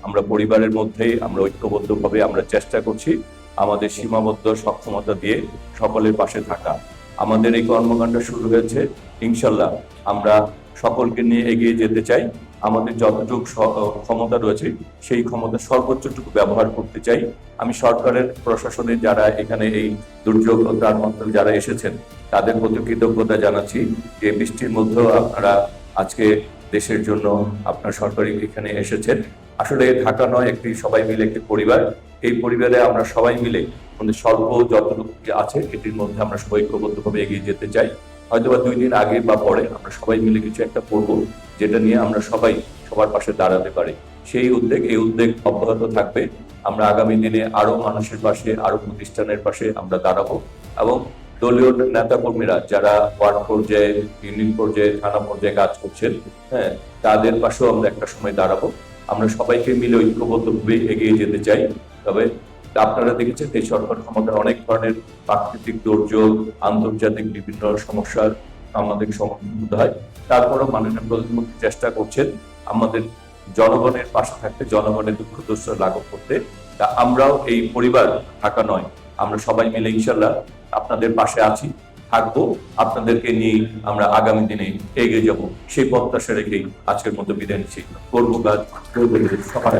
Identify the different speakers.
Speaker 1: আমরা পরিবারের মধ্যেই আমরা ঐক্যবদ্ধভাবে আমরা চেষ্টা করছি আমাদের সীমাবদ্ধ সক্ষমতা দিয়ে সকলের পাশে থাকা। আমাদের এই কর্মকাণ্ড শুরু হয়েছে, ইনশাল্লাহ আমরা সকলকে নিয়ে এগিয়ে যেতে চাই। আমাদের যতটুকু ক্ষমতা রয়েছে সেই ক্ষমতা সর্বোচ্চটুকু ব্যবহার করতে চাই। আমি সরকারের প্রশাসনের যারা এখানে এই দুর্যোগ ত্রাণ মন্ত্রণালয়ে যারা এসেছেন তাদের প্রতি কৃতজ্ঞতা জানাচ্ছি যে বৃষ্টির মধ্যেও আপনারা আজকে দেশের জন্য আপনার সরকারি এখানে এসেছেন। আসলে ঢাকা নয়, একটি সবাই মিলে একটি পরিবার। এই পরিবারে আমরা সবাই মিলে আমাদের স্বল্প যতটুকু আছে এটির মধ্যে আমরা ঐক্যবদ্ধভাবে এগিয়ে যেতে চাই। হয়তোবা 2 দিন আগে বা পরে আমরা সবাই মিলে কিছু একটা করবো যেটা নিয়ে আমরা সবাই সবার পাশে দাঁড়াতে পারি। সেই এই উদ্যোগ অব্যাহত থাকবে। আমরা আগামী দিনে আরো মানুষের পাশে, আরো প্রতিষ্ঠানের পাশে আমরা দাঁড়াবো এবং দলীয় নেতা কর্মীরা যারা ওয়ার্ড পর্যায়ে, ইউনিয়ন পর্যায়ে, থানা পর্যায়ে কাজ করছেন, হ্যাঁ, তাদের পাশেও আমরা একটা সময় দাঁড়াবো। আমরা সবাইকে মিলে ঐক্যবদ্ধভাবে এগিয়ে যেতে চাই। তবে আপনারা দেখেছেন এই সরকার ক্ষমতার অনেক ধরনের প্রাকৃতিক দুর্যোগ, আন্তর্জাতিক বিভিন্ন সমস্যার আমাদের সম্মুখীন হতে হয়। তারপরেও মাননীয় প্রধানমন্ত্রী চেষ্টা করছেন আমাদের জনগণের পাশে থাকতে, জনগণের দুঃখ দুঃস্থ লাঘব করতে। তা আমরাও এই পরিবার ঢাকা নয়, আমরা সবাই মিলে ইনশাল্লাহ আপনাদের পাশে আছি, থাকবো। আপনাদেরকে নিয়ে আমরা আগামী দিনে এগিয়ে যাব, সেই প্রত্যাশা রেখেই আজকের মতো বিদায় নিচ্ছি। করবো কাজ, করবো সবার